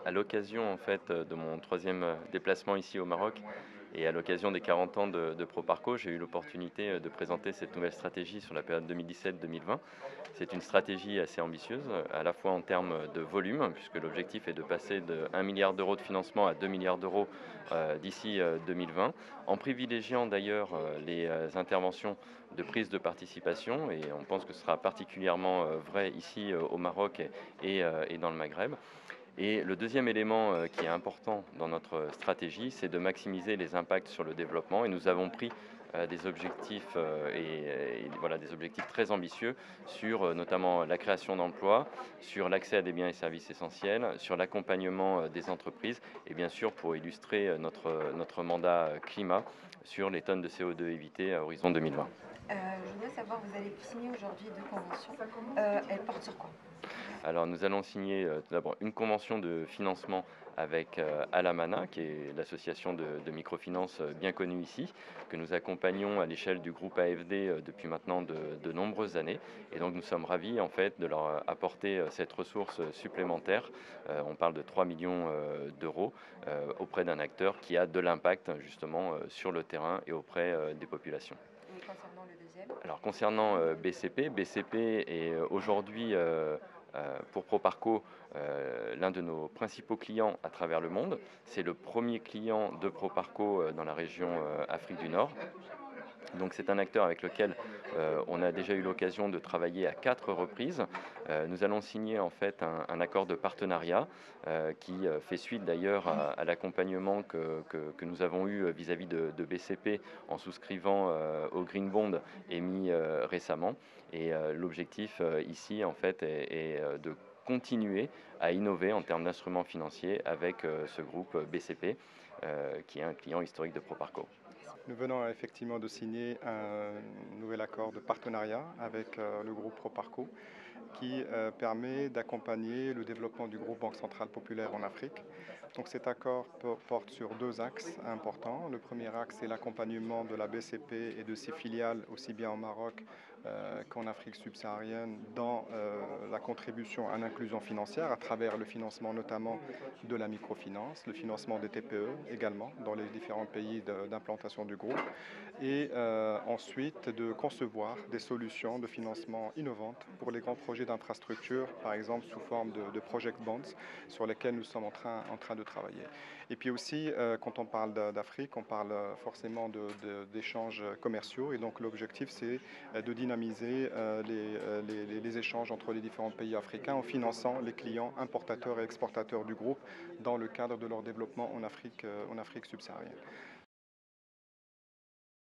À l'occasion en fait, de mon troisième déplacement ici au Maroc et à l'occasion des 40 ans de Proparco, j'ai eu l'opportunité, de présenter cette nouvelle stratégie sur la période 2017-2020. C'est une stratégie assez ambitieuse, à la fois en termes de volume, puisque l'objectif est de passer de 1 milliard d'euros de financement à 2 milliards d'euros, d'ici, 2020, en privilégiant d'ailleurs, les, interventions de prise de participation et on pense que ce sera particulièrement, vrai ici, au Maroc et dans le Maghreb. Et le deuxième élément qui est important dans notre stratégie, c'est de maximiser les impacts sur le développement. Et nous avons pris des objectifs et voilà, des objectifs très ambitieux sur notamment la création d'emplois, sur l'accès à des biens et services essentiels, sur l'accompagnement des entreprises et bien sûr pour illustrer notre mandat climat sur les tonnes de CO2 évitées à horizon 2020. Je voudrais savoir, vous allez signer aujourd'hui deux conventions. Elles portent sur quoi? Alors nous allons signer tout d'abord une convention de financement avec Alamana, qui est l'association de microfinance bien connue ici, que nous accompagnons à l'échelle du groupe AFD depuis maintenant de nombreuses années. Et donc nous sommes ravis en fait de leur apporter cette ressource supplémentaire. On parle de 3 millions d'euros auprès d'un acteur qui a de l'impact justement sur le terrain et auprès des populations. Et concernant le deuxième? Alors concernant BCP, BCP est aujourd'hui pour Proparco l'un de nos principaux clients à travers le monde. C'est le premier client de Proparco dans la région Afrique du Nord. Donc c'est un acteur avec lequel on a déjà eu l'occasion de travailler à 4 reprises. Nous allons signer en fait un accord de partenariat qui fait suite d'ailleurs à l'accompagnement que nous avons eu vis-à-vis de BCP en souscrivant au Green Bond émis récemment. Et l'objectif ici en fait est de continuer à innover en termes d'instruments financiers avec ce groupe BCP qui est un client historique de Proparco. Nous venons effectivement de signer un nouvel accord de partenariat avec le groupe Proparco qui permet d'accompagner le développement du groupe Banque Centrale Populaire en Afrique. Donc cet accord porte sur deux axes importants. Le premier axe est l'accompagnement de la BCP et de ses filiales, aussi bien au Maroc qu'en Afrique subsaharienne, dans la contribution à l'inclusion financière à travers le financement notamment de la microfinance, le financement des TPE également dans les différents pays d'implantation du groupe, et ensuite de concevoir des solutions de financement innovantes pour les grands projets d'infrastructure, par exemple sous forme de project bonds, sur lesquels nous sommes en train de travailler. Et puis aussi, quand on parle d'Afrique, on parle forcément d'échanges commerciaux, et donc l'objectif c'est de dynamiser les échanges entre les différents pays africains en finançant les clients importateurs et exportateurs du groupe dans le cadre de leur développement en Afrique subsaharienne.